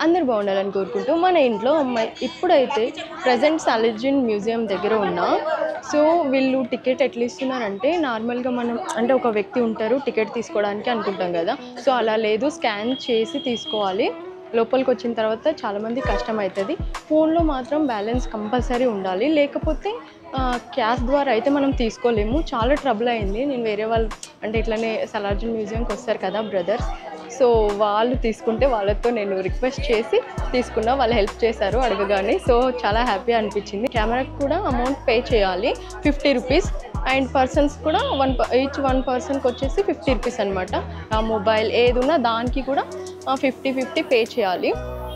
అందరూ బాగుండాలని కోరుకుంటూ మన ఇంట్లో అమ్మాయి ఇప్పుడైతే ప్రజెంట్ సాలార్జంగ్ మ్యూజియం దగ్గర ఉన్నా. సో వీళ్ళు టికెట్ ఎట్లా ఇస్తున్నారంటే నార్మల్గా మనం అంటే ఒక వ్యక్తి ఉంటారు టికెట్ తీసుకోవడానికి అనుకుంటాం కదా. సో అలా లేదు, స్కాన్ చేసి తీసుకోవాలి. లోపలికి వచ్చిన తర్వాత చాలామంది కష్టమవుతుంది. ఫోన్లో మాత్రం బ్యాలెన్స్ కంపల్సరీ ఉండాలి, లేకపోతే క్యాష్ ద్వారా అయితే మనం తీసుకోలేము. చాలా ట్రబుల్ అయింది. నేను వేరే వాళ్ళు అంటే ఇట్లనే సాలార్జంగ్ మ్యూజియంకి వస్తారు కదా బ్రదర్స్, సో వాళ్ళు తీసుకుంటే వాళ్ళతో నేను రిక్వెస్ట్ చేసి తీసుకున్నా. వాళ్ళు హెల్ప్ చేశారు అడగగానే. సో చాలా హ్యాపీ అనిపించింది. కెమెరాకి కూడా అమౌంట్ పే చేయాలి 50 రూపీస్, అండ్ పర్సన్స్ కూడా ఈచ్ వన్ పర్సన్కి వచ్చేసి 50 రూపీస్ అనమాట. ఆ మొబైల్ ఏది ఉన్నా దానికి కూడా 50 పే చేయాలి.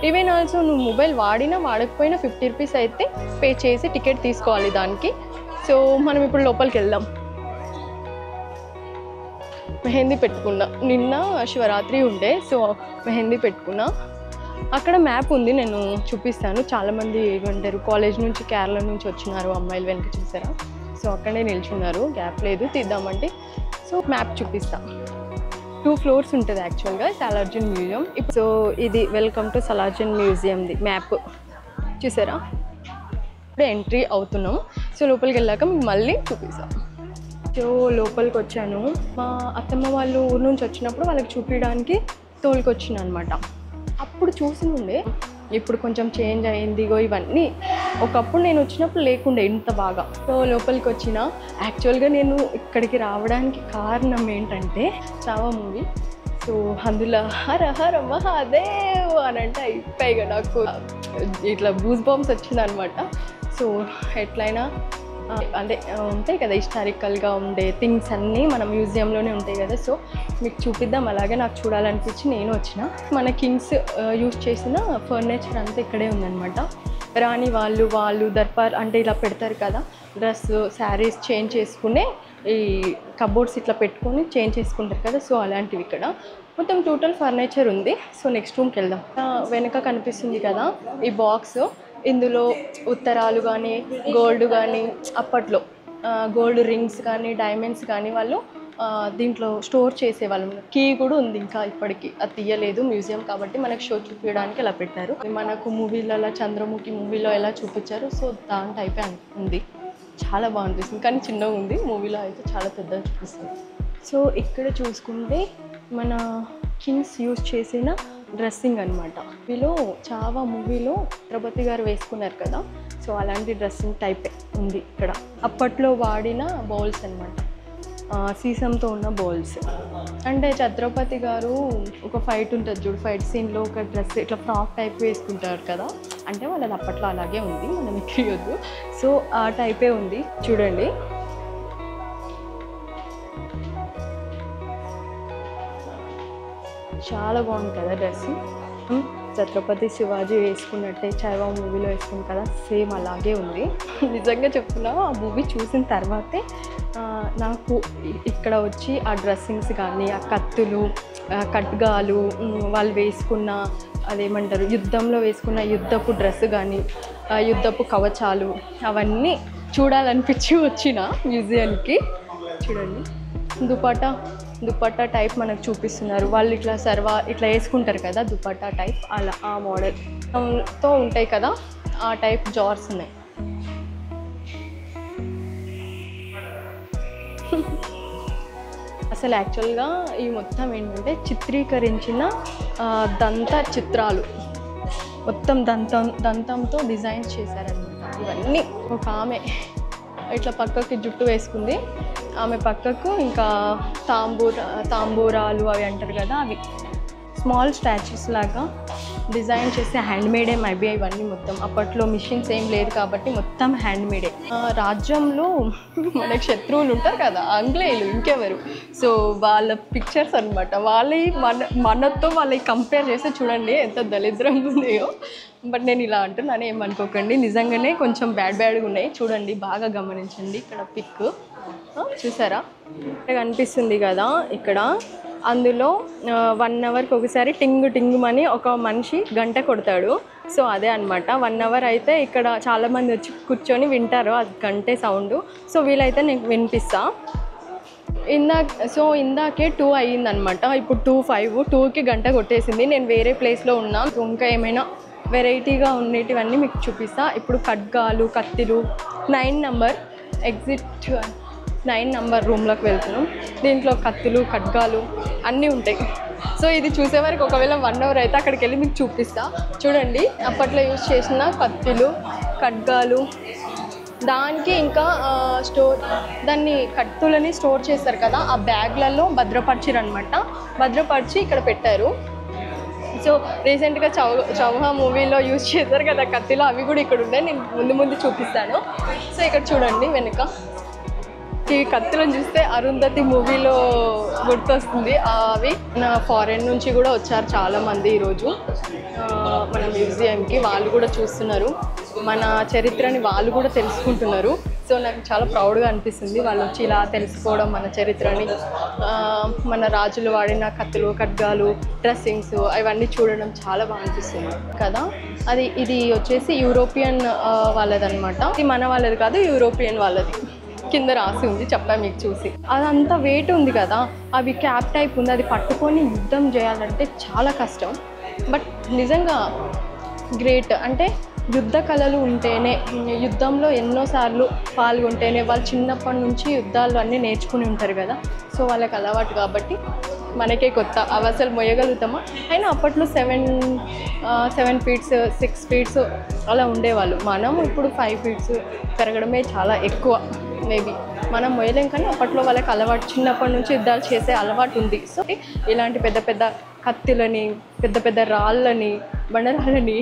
ఈవెన్ ఆల్సో నువ్వు మొబైల్ వాడినా వాడకపోయినా 50 రూపీస్ అయితే పే చేసి టికెట్ తీసుకోవాలి దానికి. సో మనం ఇప్పుడు లోపలికి వెళ్దాం. మెహందీ పెట్టుకున్నా, నిన్న శివరాత్రి ఉండే, సో మెహందీ పెట్టుకున్నా. అక్కడ మ్యాప్ ఉంది, నేను చూపిస్తాను. చాలామంది ఏమంటారు కాలేజ్ నుంచి కేరళ నుంచి వచ్చినారు అమ్మాయిలు, వెనక చూసారా. సో అక్కడే నిల్చున్నారు, గ్యాప్ లేదు తీద్దామంటే. సో మ్యాప్ చూపిస్తా. 2 ఫ్లోర్స్ ఉంటుంది యాక్చువల్గా సాలార్జంగ్ మ్యూజియం. సో ఇది వెల్కమ్ టు సాలార్జంగ్ మ్యూజియంది మ్యాప్ చూసారా. ఇప్పుడు ఎంట్రీ అవుతున్నాం. సో లోపలికి వెళ్ళాక మీకు మళ్ళీ చూపిస్తాం. సో లోపలికి వచ్చాను. మా అత్తమ్మ వాళ్ళు ఊరు నుంచి వచ్చినప్పుడు వాళ్ళకి చూపించడానికి తోలుకొచ్చిన అనమాట. అప్పుడు చూసి ఉండే, ఇప్పుడు కొంచెం చేంజ్ అయింది. ఇవన్నీ ఒకప్పుడు నేను వచ్చినప్పుడు లేకుండే ఇంత బాగా. సో లోపలికి వచ్చిన యాక్చువల్గా నేను ఇక్కడికి రావడానికి కారణం ఏంటంటే చావా మూవీ. సో అందులో హర హర మహాదేవ్ అని అంటే అయిపోయి నాకు ఇట్లా బూస్ బాంబ్స్ వచ్చిందనమాట. సో ఎట్లయినా అంటే ఉంటాయి కదా హిస్టారికల్గా ఉండే థింగ్స్ అన్నీ మన మ్యూజియంలోనే ఉంటాయి కదా. సో మీకు చూపిద్దాం, అలాగే నాకు చూడాలనిపించి నేను వచ్చిన. మన కింగ్స్ యూజ్ చేసిన ఫర్నిచర్ అంతా ఇక్కడే ఉందన్నమాట. రాణి వాళ్ళు దర్బార్ అంటే ఇలా పెడతారు కదా, డ్రెస్ శారీస్ చేంజ్ చేసుకునే ఈ కబోర్డ్స్ ఇట్లా పెట్టుకొని చేంజ్ చేసుకుంటారు కదా. సో అలాంటివి ఇక్కడ మొత్తం టోటల్ ఫర్నిచర్ ఉంది. సో నెక్స్ట్ రూమ్కి వెళ్దాం. వెనక కనిపిస్తుంది కదా ఈ బాక్స్, ఇందులో ఉత్తరాలు కానీ గోల్డ్ కానీ అప్పట్లో గోల్డ్ రింగ్స్ కానీ డైమండ్స్ కానీ వాళ్ళు దీంట్లో స్టోర్ చేసేవాళ్ళు. కీ కూడా ఉంది ఇంకా ఇప్పటికీ, అది తీయలేదు మ్యూజియం కాబట్టి మనకు షో చూపించడానికి అలా పెట్టారు. మనకు మూవీలలో చంద్రముఖి మూవీలో ఎలా చూపించారు, సో దాని టైపే ఉంది. చాలా బాగుంటుంది, కానీ చిన్నగా ఉంది. మూవీలో అయితే చాలా పెద్దగా చూపిస్తుంది. సో ఇక్కడ చూసుకుంటే మన కింగ్స్ యూజ్ చేసిన డ్రెస్సింగ్ అనమాట. వీళ్ళు చావా మూవీలో ఛత్రపతి గారు వేసుకున్నారు కదా, సో అలాంటి డ్రెస్సింగ్ టైపే ఉంది ఇక్కడ. అప్పట్లో వాడిన బౌల్స్ అనమాట, సీసంతో ఉన్న బౌల్స్. అంటే ఛత్రపతి గారు ఒక ఫైట్ ఉంటుంది చూడు, ఫైట్ సీన్లో ఒక డ్రెస్ ఇట్లా ఫ్రాక్ టైప్ వేసుకుంటారు కదా, అంటే వాళ్ళది అప్పట్లో అలాగే ఉంది, మనం ఎక్కియొద్దు. సో ఆ టైపే ఉంది చూడండి. చాలా బాగుంది కదా డ్రెస్. ఛత్రపతి శివాజీ వేసుకున్నట్టే చావా మూవీలో వేసుకుంది కదా, సేమ్ అలాగే ఉంది. నిజంగా చెప్తున్నా, ఆ మూవీ చూసిన తర్వాతే నాకు ఇక్కడ వచ్చి ఆ డ్రెస్సింగ్స్ కానీ ఆ కత్తులు ఖడ్గాలు వాళ్ళు వేసుకున్న అదేమంటారు యుద్ధంలో వేసుకున్న యుద్ధపు డ్రెస్ కానీ యుద్ధపు కవచాలు అవన్నీ చూడాలనిపించి వచ్చిన మ్యూజియంకి. చూడండి దుపట్టా టైప్ మనకు చూపిస్తున్నారు. వాళ్ళు ఇట్లా ఇట్లా వేసుకుంటారు కదా దుపట్టా టైప్, అలా ఆ మోడల్తో ఉంటాయి కదా ఆ టైప్ జార్స్ ఉన్నాయి. అసలు యాక్చువల్గా ఈ మొత్తం ఏంటంటే చిత్రీకరించిన దంత చిత్రాలు, మొత్తం దంతంతో డిజైన్ చేశారనమాట. ఇవన్నీ ఒక ఆమె ఇట్లా పక్కకి జుట్టు వేసుకుంది, ఆమె పక్కకు ఇంకా తాంబూరాలు అవి అంటారు కదా, అవి స్మాల్ స్టాచ్యూస్ లాగా డిజైన్ చేసి హ్యాండ్మేడే మైబీ ఇవన్నీ. మొత్తం అప్పట్లో మిషన్స్ ఏం లేదు కాబట్టి మొత్తం హ్యాండ్మేడే. రాజ్యంలో మనకు శత్రువులు ఉంటారు కదా ఆంగ్లేయులు, ఇంకెవరు, సో వాళ్ళ పిక్చర్స్ అనమాట. మనతో వాళ్ళకి కంపేర్ చేస్తే చూడండి ఎంత దరిద్రంగా ఉన్నాయో. బట్ నేను ఇలా అంటున్నాను, ఏమనుకోకండి, నిజంగానే కొంచెం బ్యాడ్గా ఉన్నాయి. చూడండి, బాగా గమనించండి. ఇక్కడ పిక్ చూసారా, ఇక్కడ కనిపిస్తుంది కదా ఇక్కడ. అందులో 1 అవర్కి ఒకసారి టింగ్ మని ఒక మనిషి గంట కొడతాడు. సో అదే అనమాట 1 అవర్ అయితే ఇక్కడ చాలామంది వచ్చి కూర్చొని వింటారు, అది గంటే సౌండ్. సో వీలైతే నేను వినిపిస్తా. ఇందాకే 2 అయ్యిందనమాట. ఇప్పుడు 2:05, 2కి గంట కొట్టేసింది. నేను వేరే ప్లేస్లో ఉన్నా. ఇంకా ఏమైనా వెరైటీగా ఉండేటివన్నీ మీకు చూపిస్తా. ఇప్పుడు ఖడ్గాలు, కత్తిలు, 9 నెంబర్ ఎగ్జిట్ 9 నెంబర్ రూమ్లోకి వెళ్తున్నాం. దీంట్లో కత్తులు, ఖడ్గాలు అన్నీ ఉంటాయి. సో ఇది చూసే వరకు ఒకవేళ 1 అవర్ అయితే అక్కడికి వెళ్ళి మీకు చూపిస్తా. చూడండి, అప్పట్లో యూజ్ చేసిన కత్తులు, ఖడ్గాలు, దానికి ఇంకా దాన్ని కత్తులని స్టోర్ చేస్తారు కదా, ఆ బ్యాగ్లలో భద్రపరిచారు అనమాట. భద్రపరిచి ఇక్కడ పెట్టారు. సో రీసెంట్గా చౌహా మూవీలో యూజ్ చేశారు కదా కత్తిలో, అవి కూడా ఇక్కడ ఉన్నాయి. నేను ముందు చూపిస్తాను. సో ఇక్కడ చూడండి వెనుక ఈ కత్తులను చూస్తే అరుంధతి మూవీలో గుర్తొస్తుంది. అవి ఫారెన్ నుంచి కూడా వచ్చారు చాలామంది ఈరోజు మన మ్యూజియంకి. వాళ్ళు కూడా చూస్తున్నారు, మన చరిత్రని వాళ్ళు కూడా తెలుసుకుంటున్నారు. సో నాకు చాలా ప్రౌడ్గా అనిపిస్తుంది వాళ్ళు వచ్చి ఇలా తెలుసుకోవడం, మన చరిత్రని, మన రాజులు వాడిన కత్తులు, ఖడ్గాలు, డ్రెస్సింగ్స్ అవన్నీ చూడడం చాలా బాగా అనిపిస్తుంది కదా. ఇది వచ్చేసి యూరోపియన్ వాళ్ళదనమాట. ఇది మన వాళ్ళది కాదు, యూరోపియన్ వాళ్ళది. కింద రాసి ఉంది, చెప్పా మీకు చూసి. అదంతా వెయిట్ ఉంది కదా, అవి క్యాప్ టైప్ ఉంది. అది పట్టుకొని యుద్ధం చేయాలంటే చాలా కష్టం. బట్ నిజంగా గ్రేట్. అంటే యుద్ధ కళలు ఉంటేనే, యుద్ధంలో ఎన్నోసార్లు పాల్గొంటేనే, వాళ్ళు చిన్నప్పటి నుంచి యుద్ధాలు అన్నీ నేర్చుకుని ఉంటారు కదా. సో వాళ్ళకి అలవాటు కాబట్టి మనకే కొత్త. అవి అసలు మొయ్యగలుగుతామా? అయినా అప్పట్లో 7 ఫీట్స్ 6 ఫీట్స్ అలా ఉండేవాళ్ళు. మనం ఇప్పుడు 5 ఫీట్స్ పెరగడమే చాలా ఎక్కువ. మేబీ మనం మొయ్యలేం, కానీ అప్పట్లో వాళ్ళకి అలవాటు, చిన్నప్పటి నుంచి యుద్ధాలు చేసే అలవాటు ఉంది. సో ఇలాంటి పెద్ద పెద్ద కత్తులని, పెద్ద పెద్ద రాళ్ళని, బండరాళ్ళని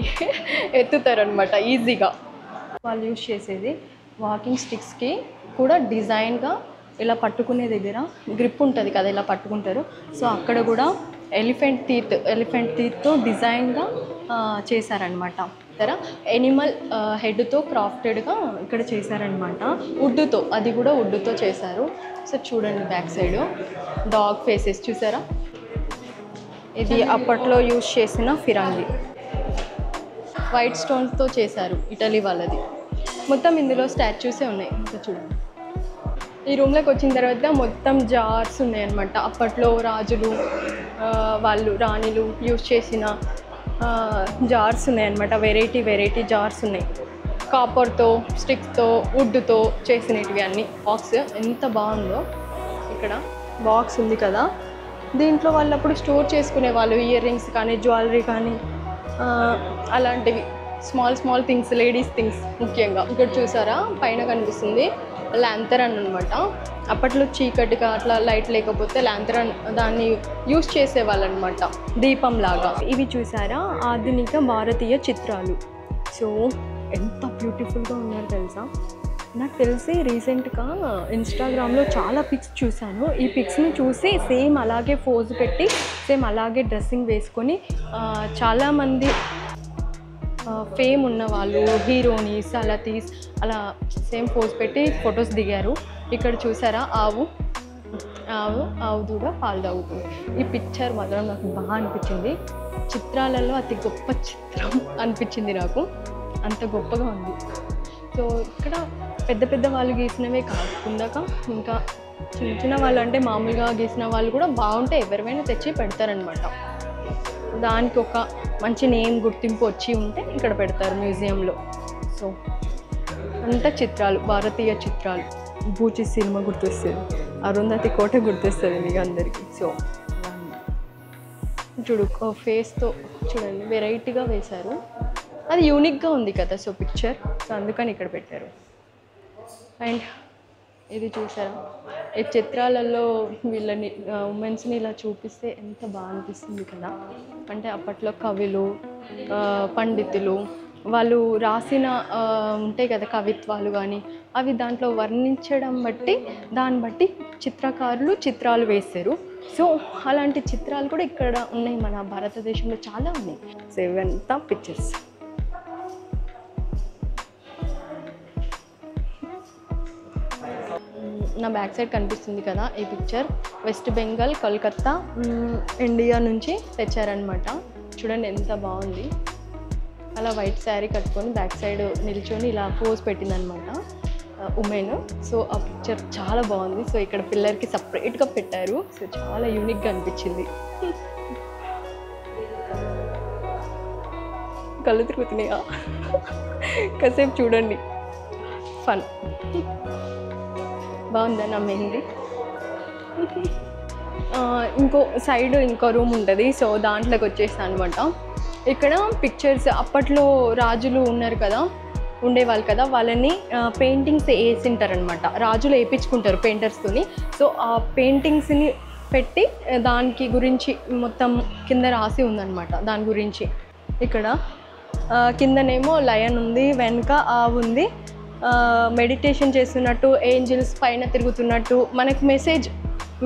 ఎత్తుతారనమాట ఈజీగా. వాళ్ళు యూజ్ చేసేది వాకింగ్ స్టిక్స్కి కూడా డిజైన్గా ఇలా పట్టుకునే దగ్గర గ్రిప్ ఉంటుంది కదా, ఇలా పట్టుకుంటారు. సో అక్కడ కూడా ఎలిఫెంట్ టీత్తో డిజైన్గా చేశారనమాట. ఇక్కడ ఎనిమల్ హెడ్తో క్రాఫ్టెడ్గా ఇక్కడ చేశారనమాట. వుడ్తో, అది కూడా వుడ్తో చేశారు. సో చూడండి బ్యాక్ సైడ్ డాగ్ ఫేసెస్ చూసారా. ఇది అప్పట్లో యూజ్ చేసిన ఫిరంగి, వైట్ స్టోన్స్తో చేశారు, ఇటలీ వాళ్ళది. మొత్తం ఇందులో స్టాచ్యూసే ఉన్నాయి. ఇంకా చూడండి, ఈ రూమ్లోకి వచ్చిన తర్వాత మొత్తం జార్స్ ఉన్నాయన్నమాట. అప్పట్లో రాజులు, వాళ్ళు రాణిలు యూజ్ చేసిన జార్స్ ఉన్నాయన్నమాట. వెరైటీ జార్స్ ఉన్నాయి. కాపర్తో, స్టిక్స్తో, వుడ్తో చేసినవి అన్నీ. బాక్స్ ఎంత బాగుందో. ఇక్కడ బాక్స్ ఉంది కదా, దీంట్లో వాళ్ళు అప్పుడు స్టోర్ చేసుకునే వాళ్ళు ఇయర్ రింగ్స్ కానీ, జ్యువెలరీ కానీ, అలాంటివి స్మాల్ థింగ్స్, లేడీస్ థింగ్స్ ముఖ్యంగా. ఇక్కడ చూసారా పైన కనిపిస్తుంది ల్యాంతరన్ అనమాట. అప్పట్లో చీకటిగా అట్లా లైట్ లేకపోతే ల్యాంతరన్ దాన్ని యూజ్ చేసేవాళ్ళు అనమాట, దీపం లాగా. ఇవి చూసారా ఆధునిక భారతీయ చిత్రాలు. సో ఎంత బ్యూటిఫుల్గా ఉన్నారు తెలుసా. నాకు తెలిసి రీసెంట్గా ఇన్స్టాగ్రామ్లో చాలా పిక్స్ చూశాను. ఈ పిక్స్ని చూసి సేమ్ అలాగే పోజ్ పెట్టి, సేమ్ అలాగే డ్రెస్సింగ్ వేసుకొని చాలామంది ఫేమ్ ఉన్న వాళ్ళు, హీరోయిన్స్ అలా అలా సేమ్ పోజ్ పెట్టి ఫొటోస్ దిగారు. ఇక్కడ చూసారా ఆవు దూడ పాలు తాగుతుంది. ఈ పిక్చర్ మాత్రం నాకు బాగా అనిపించింది. చిత్రాలలో అతి గొప్ప చిత్రం అనిపించింది నాకు, అంత గొప్పగా ఉంది. సో ఇక్కడ పెద్ద వాళ్ళు గీసినవే కాకుండా ఇంకా చిన్న వాళ్ళు, అంటే మామూలుగా గీసిన వాళ్ళు కూడా బాగుంటే ఎవరివైనా తెచ్చి పెడతారనమాట. దానికి ఒక మంచి నేమ్, గుర్తింపు వచ్చి ఉంటే ఇక్కడ పెడతారు మ్యూజియంలో. సో అంత చిత్రాలు, భారతీయ చిత్రాలు. బూచి సినిమా గుర్తొస్తుంది, అరుంధతి కోట గుర్తొస్తుంది మీకు అందరికీ. సో చూడు ఫేస్తో చూడండి వెరైటీగా వేశారు, అది యూనిక్గా ఉంది కదా. సో పిక్చర్, సో అందుకని ఇక్కడ పెట్టారు. అండ్ ఇది చూసారా, ఈ చిత్రాలలో వీళ్ళని ఉమెన్స్ని ఇలా చూపిస్తే ఎంత బాగా అనిపిస్తుంది కదా. అంటే అప్పట్లో కవులు, పండితులు వాళ్ళు రాసిన ఉంటాయి కదా కవిత్వాలు కానీ, అవి దాంట్లో వర్ణించడం బట్టి దాన్ని బట్టి చిత్రకారులు చిత్రాలు వేస్తారు. సో అలాంటి చిత్రాలు కూడా ఇక్కడ ఉన్నాయి, మన భారతదేశంలో చాలా ఉన్నాయి. సో ఇవంతా పిక్చర్స్. నా బ్యాక్ సైడ్ కనిపిస్తుంది కదా ఈ picture, west Bengal, Kolkata, India నుంచి తెచ్చారనమాట. చూడండి ఎంత బాగుంది. అలా వైట్ శారీ కట్టుకొని బ్యాక్ సైడ్ నిల్చొని ఇలా పోజ్ పెట్టిందనమాట. ఉమెన్. సో ఆ పిక్చర్ చాలా బాగుంది. సో ఇక్కడ పిల్లర్కి సపరేట్గా పెట్టారు. సో చాలా యూనిక్గా అనిపించింది. కళ్ళు తిరుగుతున్నాయా? కాసేపు చూడండి, ఫన్. బాగుందా నా మెహందీ? ఇంకో రూమ్ ఉంటుంది. సో దాంట్లోకి వచ్చేస్తాను అనమాట. ఇక్కడ పిక్చర్స్ అప్పట్లో రాజులు ఉన్నారు కదా, ఉండేవాళ్ళు కదా, వాళ్ళని పెయింటింగ్స్ వేసింటారనమాట. రాజులు వేయించుకుంటారు పెయింటర్స్తోని. సో ఆ పెయింటింగ్స్ని పెట్టి దానికి గురించి మొత్తం కింద రాసి ఉందన్నమాట. దాని గురించి ఇక్కడ కిందనేమో లయన్ ఉంది, వెనక ఆవు ఉంది, మెడిటేషన్ చేస్తున్నట్టు, ఏంజిల్స్ పైన తిరుగుతున్నట్టు మనకు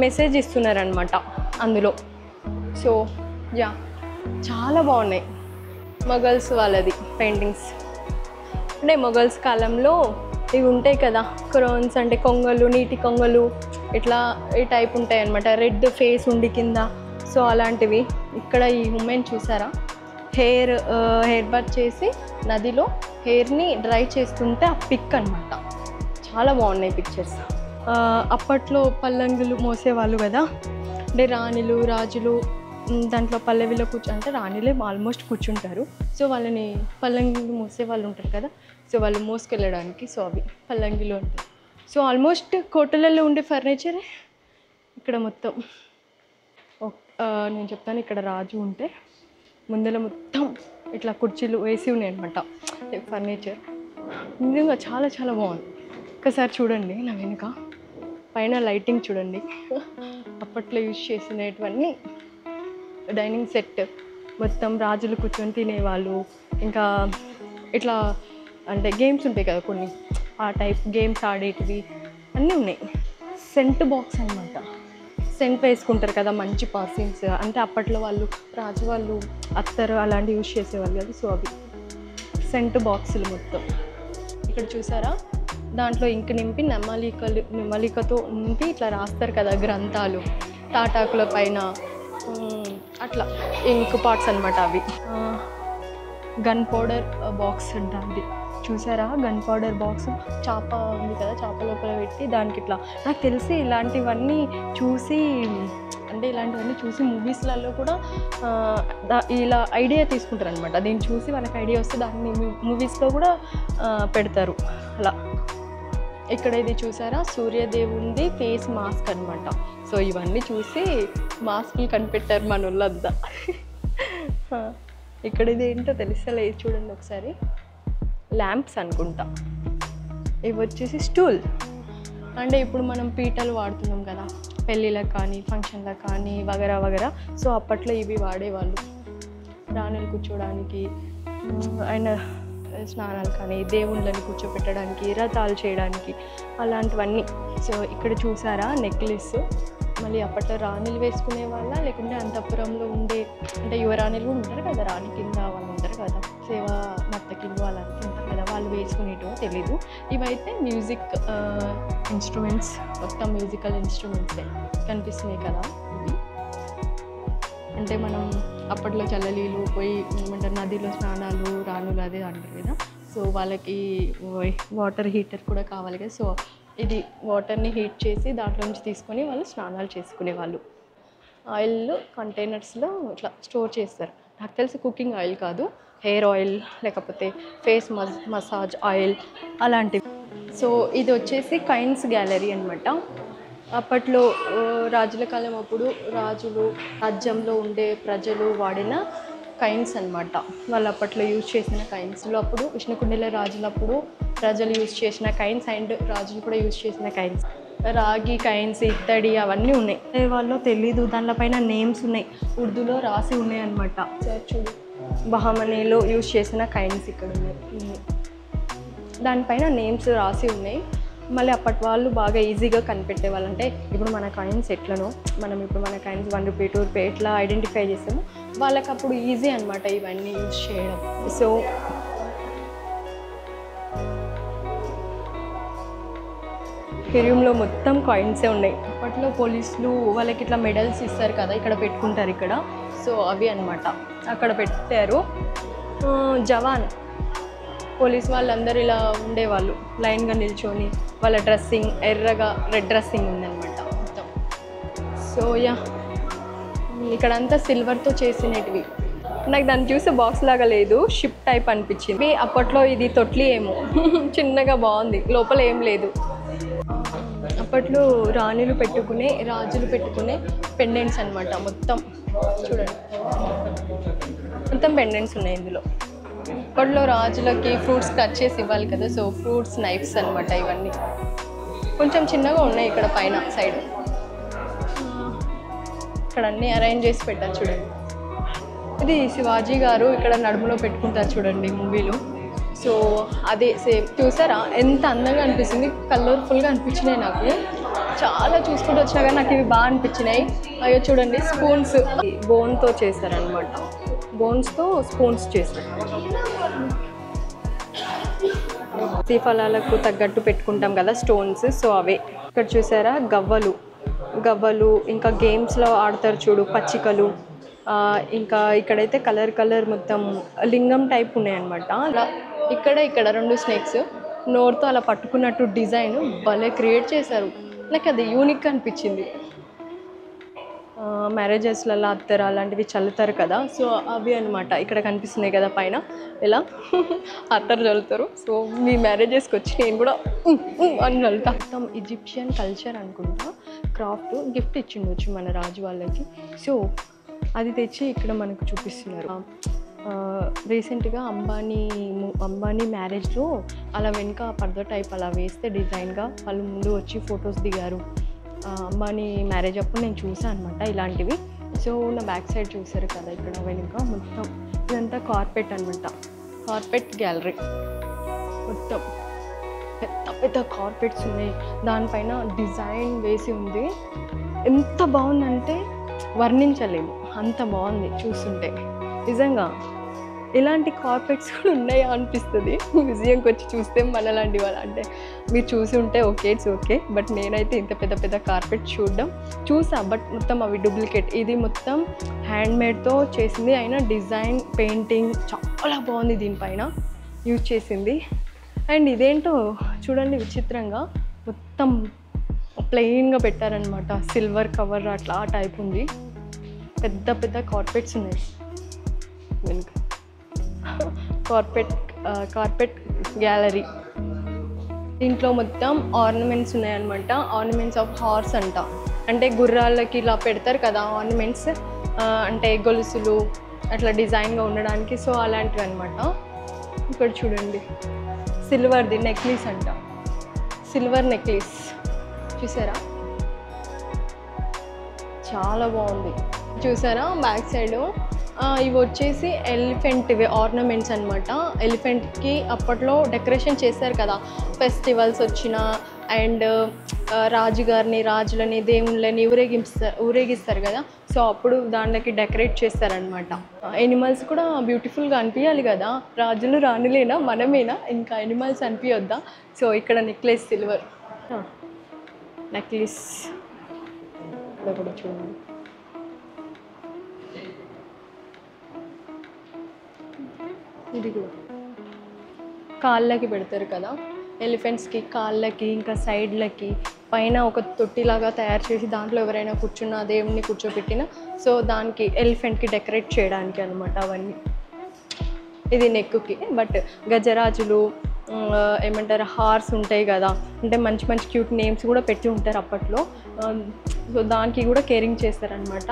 మెసేజ్ ఇస్తున్నారనమాట అందులో. సో యా, చాలా బాగున్నాయి. మొఘల్స్ వాళ్ళది పెయింటింగ్స్. అంటే మొఘల్స్ కాలంలో ఇవి ఉంటాయి కదా, క్రోన్స్ అంటే కొంగలు, నీటి కొంగలు, ఇట్లా ఈ టైప్ ఉంటాయి అన్నమాట. రెడ్ ఫేస్ ఉండి కింద. సో అలాంటివి. ఇక్కడ ఈ ఉమెన్ చూసారా, హెయిర్ బాత్ చేసి నదిలో హెయిర్ని డ్రై చేస్తుంటే ఆ పిక్ అనమాట. చాలా బాగున్నాయి పిక్చర్స్. అప్పట్లో పల్లంగులు మోసేవాళ్ళు కదా, అంటే రాణులు రాజులు దాంట్లో పల్లవిలో అంటే రాణులే ఆల్మోస్ట్ కూర్చుంటారు. సో వాళ్ళని పల్లంగిలు మోసే వాళ్ళు ఉంటారు కదా, సో వాళ్ళు మోసుకెళ్ళడానికి. సో అవి పల్లంగిలు ఉంటాయి. సో ఆల్మోస్ట్ కోటలలో ఉండే ఫర్నిచరే ఇక్కడ మొత్తం. నేను చెప్తాను, ఇక్కడ రాజు ఉంటే ముందర మొత్తం ఇట్లా కుర్చీలు వేసి ఉన్నాయి అనమాట, ఫర్నిచర్. నిజంగా చాలా చాలా బాగుంది. ఒకసారి చూడండి నా వెనుక పైన లైటింగ్ చూడండి. అప్పట్లో యూజ్ చేసినటువన్నీ డైనింగ్ సెట్, మొత్తం రాజులు కూర్చొని తినేవాళ్ళు. ఇంకా ఇట్లా అంటే గేమ్స్ ఉంటాయి కదా కొన్ని, ఆ టైప్ గేమ్స్ ఆడేటివి అన్నీ ఉన్నాయి. సెంట్ బాక్స్ అనమాట. సెంట్ వేసుకుంటారు కదా, మంచి పర్ఫ్యూమ్స్. అంటే అప్పట్లో వాళ్ళు రాజు వాళ్ళు అత్తరు అలాంటివి యూజ్ చేసేవాళ్ళు కదా. సో అవి సెంట్ బాక్సులు మొత్తం. ఇక్కడ చూసారా, దాంట్లో ఇంక నింపి నెమలికతో నింపి ఇట్లా రాస్తారు కదా గ్రంథాలు, తాటాకుల పైన అట్లా ఇంక్ పార్ట్స్ అనమాట అవి. గన్ పౌడర్ బాక్స్ ఉంటుంది చూసారా, గన్ పౌడర్ బాక్స్. చేప ఉంది కదా, చేప లోపల పెట్టి దానికి ఇట్లా. నాకు తెలిసి ఇలాంటివన్నీ చూసి మూవీస్లలో కూడా ఇలా ఐడియా తీసుకుంటారు అనమాట. దీన్ని చూసి వాళ్ళకి ఐడియా వస్తే దాన్ని మూవీస్లో కూడా పెడతారు అలా. ఇక్కడ ఇది చూసారా, సూర్యదేవుంది ఫేస్ మాస్క్ అనమాట. సో ఇవన్నీ చూసి మాస్కులు కనిపెట్టారు మన వాళ్ళంతా. ఇక్కడ ఇది ఏంటో తెలుస్తలేదు, చూడండి ఒకసారి. ల్యాంప్స్ అనుకుంటా. ఇవి వచ్చేసి స్టూల్. అంటే ఇప్పుడు మనం పీటలు వాడుతున్నాం కదా పెళ్ళిళ్ళకి కానీ ఫంక్షన్లకు కానీ వగరా వగరా. సో అప్పట్లో ఇవి వాడేవాళ్ళు రాణులు కూర్చోడానికి, ఆయన స్నానాలు కానీ, దేవుళ్ళని కూర్చోపెట్టడానికి, రథాలు చేయడానికి, అలాంటివన్నీ. సో ఇక్కడ చూసారా నెక్లెస్. మళ్ళీ అప్పట్లో రాణులు వేసుకునే వాళ్ళ, లేకుంటే అంతఃపురంలో ఉండే అంటే యువరాణులు కూడా ఉంటారు కదా, రాణి కింద వాళ్ళు ఉంటారు కదా, సేవా నర్తకిలు వాళ్ళంతా ఉంటారు కదా, వాళ్ళు వేసుకునేటో తెలీదు. ఇవైతే మ్యూజిక్ ఇన్స్ట్రుమెంట్స్, మొత్తం మ్యూజికల్ ఇన్స్ట్రుమెంట్సే కనిపిస్తున్నాయి కదా. అంటే మనం అప్పట్లో చల్లలీలు పోయి ఏమంటారు నదిలో స్నానాలు, రాణులు అదే అంటారు కదా. సో వాళ్ళకి వాటర్ హీటర్ కూడా కావాలి కదా. సో ఇది వాటర్ని హీట్ చేసి దాంట్లో నుంచి తీసుకొని వాళ్ళు స్నానాలు చేసుకునేవాళ్ళు. ఆయిల్ కంటైనర్స్లో ఇట్లా స్టోర్ చేస్తారు. నాకు తెలిసి కుకింగ్ ఆయిల్ కాదు, హెయిర్ ఆయిల్ లేకపోతే ఫేస్ మసాజ్ ఆయిల్ అలాంటివి. సో ఇది వచ్చేసి కైన్స్ గ్యాలరీ అనమాట. అప్పట్లో రాజుల కాలం అప్పుడు రాజులు రాజ్యంలో ఉండే ప్రజలు వాడిన కైన్స్ అనమాట. వాళ్ళు అప్పట్లో యూజ్ చేసిన కైన్స్లో అప్పుడు విష్ణుకుండిల రాజులప్పుడు ప్రజలు యూజ్ చేసిన కైన్స్ అండ్ రాజులు కూడా యూజ్ చేసిన కైన్స్. రాగి కైన్స్, ఇత్తడి అవన్నీ ఉన్నాయి. వాళ్ళు తెలీదు, దానిపైన నేమ్స్ ఉన్నాయి, ఉర్దూలో రాసి ఉన్నాయి అనమాట. చూడు, బహమనీలో యూజ్ చేసిన కైన్స్ ఇక్కడ ఉన్నాయి, దానిపైన నేమ్స్ రాసి ఉన్నాయి. మళ్ళీ అప్పటి వాళ్ళు బాగా ఈజీగా కనిపెట్టే వాళ్ళు. అంటే ఇప్పుడు మన కాయిన్స్ ఎట్లనో మనం ఇప్పుడు మన కాయిన్స్ 1 రూపీ 2 రూపీ ఎట్లా ఐడెంటిఫై చేస్తామో వాళ్ళకి అప్పుడు ఈజీ అనమాట ఇవన్నీ యూజ్ చేయడం. సో మ్యూజియంలో మొత్తం కాయిన్సే ఉన్నాయి. అప్పట్లో పోలీసులు వాళ్ళకి ఇట్లా మెడల్స్ ఇస్తారు కదా, ఇక్కడ పెట్టుకుంటారు ఇక్కడ. సో అవి అనమాట అక్కడ పెట్టారు. జవాన్ పోలీస్ వాళ్ళందరూ ఇలా ఉండేవాళ్ళు లైన్గా నిల్చొని. వాళ్ళ డ్రెస్సింగ్ ఎర్రగా రెడ్ డ్రెస్సింగ్ ఉందన్నమాట మొత్తం. సో యా, ఇక్కడంతా సిల్వర్తో చేసినవి. నాకు దాన్ని చూస్తే బాక్స్ లాగా లేదు, షిప్ టైప్ అనిపించింది. అప్పట్లో ఇది తొట్లి ఏమో చిన్నగా బాగుంది, లోపల ఏం లేదు. అప్పట్లో రాజులు పెట్టుకునే పెండెంట్స్ అనమాట. మొత్తం చూడండి, మొత్తం పెండెంట్స్ ఉన్నాయి ఇందులో. అప్పట్లో రాజులకి ఫ్రూట్స్ కట్ చేసి ఇవ్వాలి కదా, సో ఫ్రూట్స్ నైఫ్స్ అనమాట ఇవన్నీ. కొంచెం చిన్నగా ఉన్నాయి ఇక్కడ పైన సైడ్. ఇక్కడ అన్నీ అరేంజ్ చేసి పెట్టారు చూడండి. ఇది శివాజీ గారు ఇక్కడ నడుములో పెట్టుకుంటారు చూడండి మూవీలో. సో అదే సేమ్. చూసారా ఎంత అందంగా అనిపిస్తుంది, కలర్ఫుల్గా అనిపించినాయి నాకు. చాలా చూసుకుంటూ వచ్చినా కానీ నాకు ఇవి బాగా అనిపించినాయి. అయ్యో చూడండి, స్పూన్స్ బోన్తో చేశారనమాట. బోన్స్తో స్పూన్స్ చేశారు. శ్రీఫలాలకు తగ్గట్టు పెట్టుకుంటాం కదా స్టోన్స్, సో అవే. ఇక్కడ చూసారా గవ్వలు, ఇంకా గేమ్స్లో ఆడతారు చూడు పచ్చికలు. ఇంకా ఇక్కడైతే కలర్ మొత్తం లింగం టైప్ ఉన్నాయన్నమాట. అలా ఇక్కడ 2 స్నేక్స్ నోరుతో అలా పట్టుకున్నట్టు డిజైన్ భలే క్రియేట్ చేశారు. నాకు అది యూనిక్ అనిపించింది. మ్యారేజెస్లలో అత్తరు అలాంటివి చల్లుతారు కదా, సో అవి అనమాట ఇక్కడ కనిపిస్తున్నాయి కదా పైన ఇలా అత్తరు చల్లుతారు. సో మీ మ్యారేజెస్కి వచ్చి నేను కూడా అని చల్లుతా. మొత్తం ఈజిప్షియన్ కల్చర్ అనుకుంటా. క్రాఫ్ట్ గిఫ్ట్ ఇచ్చిండొచ్చు మన రాజు వాళ్ళకి. సో అది తెచ్చి ఇక్కడ మనకు చూపిస్తున్నారు. రీసెంట్గా అంబానీ మ్యారేజ్లో అలా వెనుక పర్ద టైప్ అలా వేస్తే డిజైన్గా వాళ్ళు ముందు వచ్చి ఫొటోస్ దిగారు. అంబానీ మ్యారేజ్ అప్పుడు నేను చూసాను అనమాట ఇలాంటివి. సో నా బ్యాక్ సైడ్ చూసారు కదా, ఇక్కడ వెనుక మొత్తం ఇదంతా కార్పెట్ అనమాట. కార్పెట్ గ్యాలరీ మొత్తం పెద్ద కార్పెట్స్ ఉన్నాయి. దానిపైన డిజైన్ వేసి ఉంది. ఎంత బాగుందంటే వర్ణించలేము, అంత బాగుంది చూస్తుంటే. నిజంగా ఇలాంటి కార్పెట్స్ కూడా ఉన్నాయా అనిపిస్తుంది మ్యూజియంకి వచ్చి చూస్తే. మనలాంటి వాళ్ళు అంటే మీరు చూసి ఉంటే ఓకే, ఇట్స్ ఓకే. బట్ నేనైతే ఇంత పెద్ద కార్పెట్ చూసా, బట్ మొత్తం అవి డూప్లికేట్. ఇది మొత్తం హ్యాండ్మేడ్తో చేసింది. అయినా డిజైన్ పెయింటింగ్ చాలా బాగుంది దీనిపైన యూజ్ చేసింది. అండ్ ఇదేంటో చూడండి, విచిత్రంగా మొత్తం ప్లెయిన్గా పెట్టారనమాట. సిల్వర్ కవర్ అట్లా ఆ టైప్ ఉంది. పెద్ద కార్పెట్స్ ఉన్నాయి వెనుక. Carpet gallery. దీంట్లో మొత్తం ఆర్నమెంట్స్ ఉన్నాయన్నమాట. ఆర్నమెంట్స్ ఆఫ్ హార్స్ అంట. అంటే గుర్రాలకి ఇలా పెడతారు కదా ఆర్నమెంట్స్, అంటే గొలుసులు అట్లా డిజైన్గా ఉండడానికి. సో అలాంటివి అనమాట. ఇక్కడ చూడండి, సిల్వర్ది నెక్లెస్ అంట. సిల్వర్ నెక్లెస్ చూసారా, చాలా బాగుంది. చూసారా బ్యాక్ సైడ్ ఇవి వచ్చేసి ఎలిఫెంట్వి ఆర్నమెంట్స్ అనమాట. ఎలిఫెంట్కి అప్పట్లో డెకరేషన్ చేశారు కదా ఫెస్టివల్స్ వచ్చిన. అండ్ రాజులని దేవుళ్ళని ఊరేగిస్తారు కదా, సో అప్పుడు దానికి డెకరేట్ చేస్తారనమాట. ఎనిమల్స్ కూడా బ్యూటిఫుల్గా అనిపించాలి కదా, రాజులు రాణులేనా మనమేనా, ఇంకా ఎనిమల్స్ అనిపించొద్దా. సో ఇక్కడ నెక్లెస్ సిల్వర్ నెక్లెస్ కూడా చూడండి. ఇది కూడా కాళ్ళకి పెడతారు కదా ఎలిఫెంట్స్కి, కాళ్ళకి ఇంకా సైడ్లకి పైన ఒక తొట్టిలాగా తయారు చేసి దాంట్లో ఎవరైనా కూర్చున్న దేవుణ్ణి కూర్చోబెట్టిన, సో దానికి ఎలిఫెంట్కి డెకరేట్ చేయడానికి అనమాట అవన్నీ. ఇది నెక్కి. బట్ గజరాజులు ఏమంటారు హార్స్ ఉంటాయి కదా, అంటే మంచి క్యూట్ నేమ్స్ కూడా పెట్టి ఉంటారు అప్పట్లో. సో దానికి కూడా కేరింగ్ చేస్తారనమాట.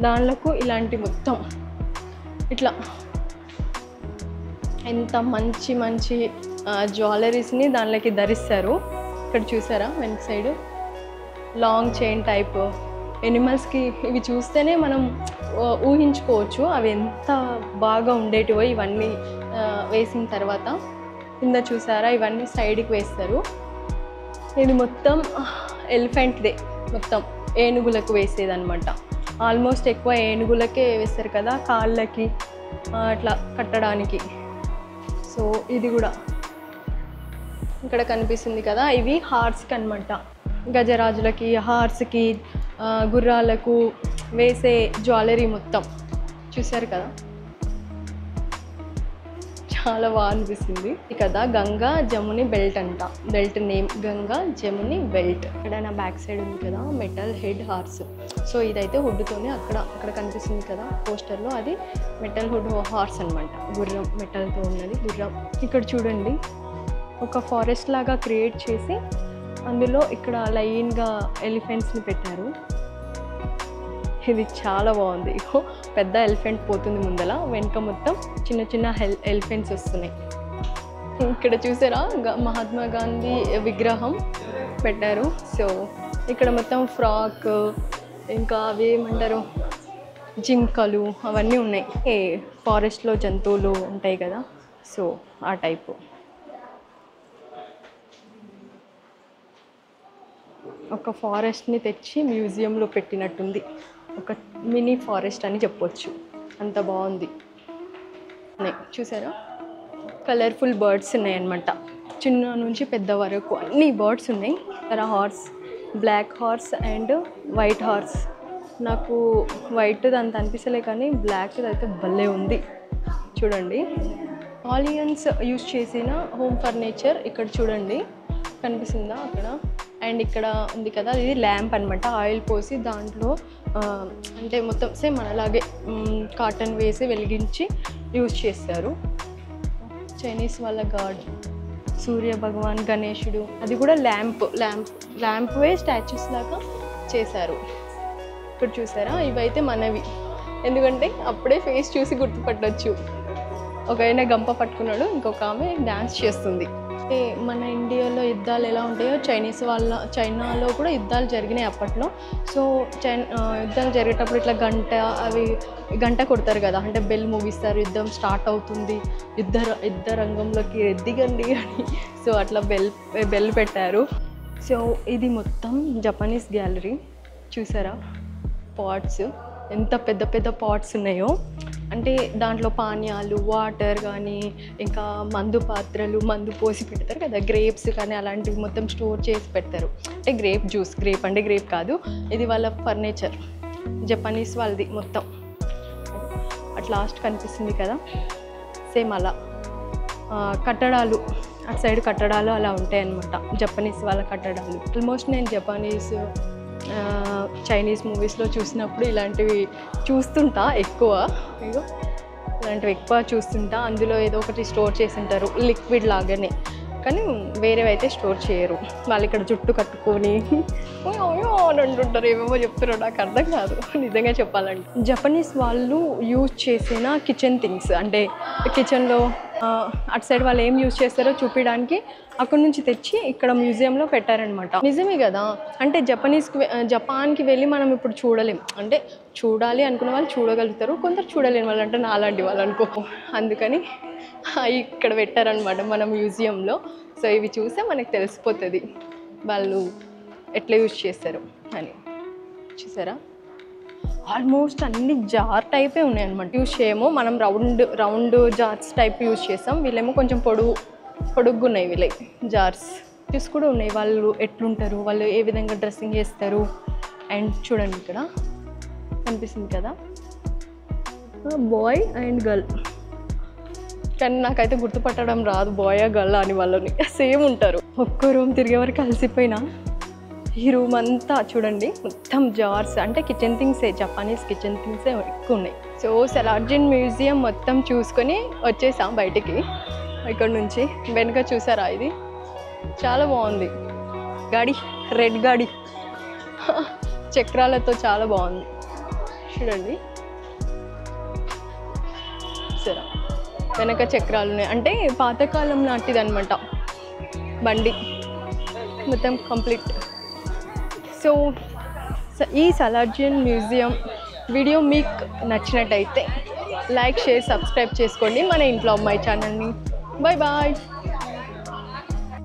దానిలకు ఇలాంటి మొత్తం ఇట్లా ఎంత మంచి జ్యువెలరీస్ని దానిలోకి ధరిస్తారు. ఇక్కడ చూసారా వెనక సైడ్ లాంగ్ చైన్ టైప్. ఎనిమల్స్కి ఇవి చూస్తేనే మనం ఊహించుకోవచ్చు అవి ఎంత బాగా ఉండేటివో ఇవన్నీ వేసిన తర్వాత. కింద చూసారా ఇవన్నీ సైడ్కి వేస్తారు. ఇది మొత్తం ఎలిఫెంట్దే, మొత్తం ఏనుగులకు వేసేదన్నమాట. ఆల్మోస్ట్ ఎక్కువ ఏనుగులకే వేస్తారు కదా కాళ్ళకి అట్లా కట్టడానికి. సో ఇది కూడా ఇక్కడ కనిపిస్తుంది కదా, ఇవి హార్స్కి అనమాట. గజరాజులకి, హార్స్కి, గుర్రాలకు వేసే జ్యువెలరీ మొత్తం చూసారు కదా. చాలా బాగా అనిపిస్తుంది కదా. గంగా జముని బెల్ట్ అంట, belt name Ganga Jamuni belt. ఇక్కడ నా బ్యాక్ సైడ్ ఉంది కదా మెటల్ హెడ్ హార్స్. సో ఇదైతే వుడ్తోనే అక్కడ కనిపిస్తుంది కదా పోస్టర్లో, అది మెటల్ హుడ్ హార్స్ అనమాట. గుర్రం, మెటల్తో ఉన్నది గుర్రం. ఇక్కడ చూడండి ఒక ఫారెస్ట్ లాగా క్రియేట్ చేసి అందులో ఇక్కడ లైన్గా ఎలిఫెంట్స్ని పెట్టారు. ఇది చాలా బాగుంది. పెద్ద ఎలిఫెంట్ పోతుంది ముందల, వెనుక మొత్తం చిన్న చిన్న ఎలిఫెంట్స్ వస్తున్నాయి. ఇక్కడ చూసారా మహాత్మా గాంధీ విగ్రహం పెట్టారు. సో ఇక్కడ మొత్తం ఫ్రాక్, ఇంకా అవి ఏమంటారు జింకలు అవన్నీ ఉన్నాయి. ఫారెస్ట్లో జంతువులు ఉంటాయి కదా, సో ఆ టైపు. ఒక ఫారెస్ట్ని తెచ్చి మ్యూజియంలో పెట్టినట్టుంది. ఒక మినీ ఫారెస్ట్ అని చెప్పొచ్చు, అంత బాగుంది. చూసారా కలర్ఫుల్ బర్డ్స్ ఉన్నాయన్నమాట, చిన్న నుంచి పెద్ద వరకు అన్ని బర్డ్స్ ఉన్నాయి. ఇక్కడ horse, black horse and white horse. నాకు వైట్ది అంత అనిపిస్తలే కానీ బ్లాక్ది అయితే భలే ఉంది చూడండి. ఆలియన్స్ యూజ్ చేసిన హోమ్ ఫర్నిచర్ ఇక్కడ చూడండి కనిపిస్తుందా అక్కడ. అండ్ ఇక్కడ ఉంది కదా ఇది ల్యాంప్ అనమాట, ఆయిల్ పోసి దాంట్లో అంటే మొత్తం సేమ్ మనలాగే కాటన్ వేసి వెలిగించి యూజ్ చేస్తారు. చైనీస్ వాళ్ళ గాడ్, సూర్య భగవాన్, గణేశుడు, అది కూడా ల్యాంప్ వే స్టాచ్యూస్ లాగా చేశారు. ఇక్కడ చూసారా ఇవైతే మనవి, ఎందుకంటే అప్పుడే ఫేస్ చూసి గుర్తుపట్టవచ్చు. ఒక ఆయన గంప పట్టుకున్నాడు, ఇంకొక ఆమె డ్యాన్స్ చేస్తుంది. మన ఇండియాలో యుద్ధాలు ఎలా ఉంటాయో చైనాలో కూడా యుద్ధాలు జరిగినాయి అప్పట్లో. సో యుద్ధాలు జరిగేటప్పుడు ఇట్లా గంట కొడతారు కదా, అంటే బెల్ మోగిస్తారు, యుద్ధం స్టార్ట్ అవుతుంది, యుద్ధ రంగంలోకి దిగండి అని. సో అట్లా బెల్ పెట్టారు. సో ఇది మొత్తం జపనీస్ గ్యాలరీ. చూసారా పాట్స్, ఎంత పెద్ద పెద్ద పాట్స్ ఉన్నాయో. అంటే దాంట్లో పానీయాలు, వాటర్ కానీ, ఇంకా మందు పాత్రలు, మందు పోసి పెడతారు కదా, గ్రేప్స్ కానీ అలాంటివి మొత్తం స్టోర్ చేసి పెడతారు. అంటే గ్రేప్ జ్యూస్, గ్రేప్ అంటే గ్రేప్ కాదు, ఇది వాళ్ళ ఫర్నిచర్, జపనీస్ వాళ్ళది మొత్తం. అట్ లాస్ట్ కనిపిస్తుంది కదా సేమ్ అలా కట్టడాలు, అటు సైడ్ కట్టడాలు అలా ఉంటాయి అన్నమాట, జపనీస్ వాళ్ళ కట్టడాలు. ఆల్మోస్ట్ నేను జపనీస్ చైనీస్ మూవీస్లో చూసినప్పుడు ఇలాంటివి చూస్తుంటా ఎక్కువ, ఇలాంటివి ఎక్కువ చూస్తుంటా. అందులో ఏదో ఒకటి స్టోర్ చేసి ఉంటారు లిక్విడ్ లాగానే, కానీ వేరేవి అయితే స్టోర్ చేయరు. వాళ్ళు ఇక్కడ జుట్టు కట్టుకొని అని అంటుంటారు, ఏమేమో చెప్తారో నాకు అర్థం కాదు నిజంగా చెప్పాలంటే. జపనీస్ వాళ్ళు యూజ్ చేసిన కిచెన్ థింగ్స్, అంటే కిచెన్లో అటు సైడ్ వాళ్ళు ఏం యూజ్ చేస్తారో చూపించడానికి అక్కడ నుంచి తెచ్చి ఇక్కడ మ్యూజియంలో పెట్టారనమాట. నిజమే కదా, అంటే జపాన్కి వెళ్ళి మనం ఇప్పుడు చూడలేం, అంటే చూడాలి అనుకున్న వాళ్ళు చూడగలుగుతారు, కొందరు చూడలేని వాళ్ళు అంటే నాలాంటి వాళ్ళు అనుకో, అందుకని ఇక్కడ పెట్టారనమాట మన మ్యూజియంలో. సో ఇవి చూస్తే మనకు తెలిసిపోతుంది వాళ్ళు ఎట్లా యూజ్ చేస్తారు అని. చూసారా ఆల్మోస్ట్ అన్ని జార్ టైపే ఉన్నాయి అనమాట. యూజ్ చేయమో మనం రౌండ్ జార్స్ టైప్ యూజ్ చేస్తాం, వీళ్ళేమో కొంచెం పొడుగ్గా ఉన్నాయి వీళ్ళ జార్స్. చూసి కూడా ఉన్నాయి వాళ్ళు ఎట్లుంటారు, వాళ్ళు ఏ విధంగా డ్రెస్సింగ్ చేస్తారు. అండ్ చూడండి ఇక్కడ కనిపిస్తుంది కదా బాయ్ అండ్ గర్ల్, కానీ నాకైతే గుర్తుపట్టడం రాదు బాయ్ గర్ల్ అని. వాళ్ళని సేమ్ ఉంటారు. ఒక్క రూమ్ తిరిగే వరకు కలిసిపోయినా. ఈ రూమ్ అంతా చూడండి మొత్తం జార్స్, అంటే కిచెన్ థింగ్సే, జపానీస్ కిచెన్ థింగ్సే ఎక్కువ ఉన్నాయి. సో సలార్జంగ్ మ్యూజియం మొత్తం చూసుకొని వచ్చేసాం బయటికి. ఇక్కడ నుంచి వెనుక చూసారా, ఇది చాలా బాగుంది గాడి, రెడ్ గాడి చక్రాలతో చాలా బాగుంది చూడండి. సరే వెనక చక్రాలు ఉన్నాయి, అంటే పాతకాలం నాటిది అనమాట బండి మొత్తం కంప్లీట్. సో ఈ సలార్జంగ్ మ్యూజియం వీడియో మీకు నచ్చినట్టయితే లైక్, షేర్, సబ్స్క్రైబ్ చేసుకోండి మన ఇంట్లో అమ్మాయి ఛానల్ని. Bye bye.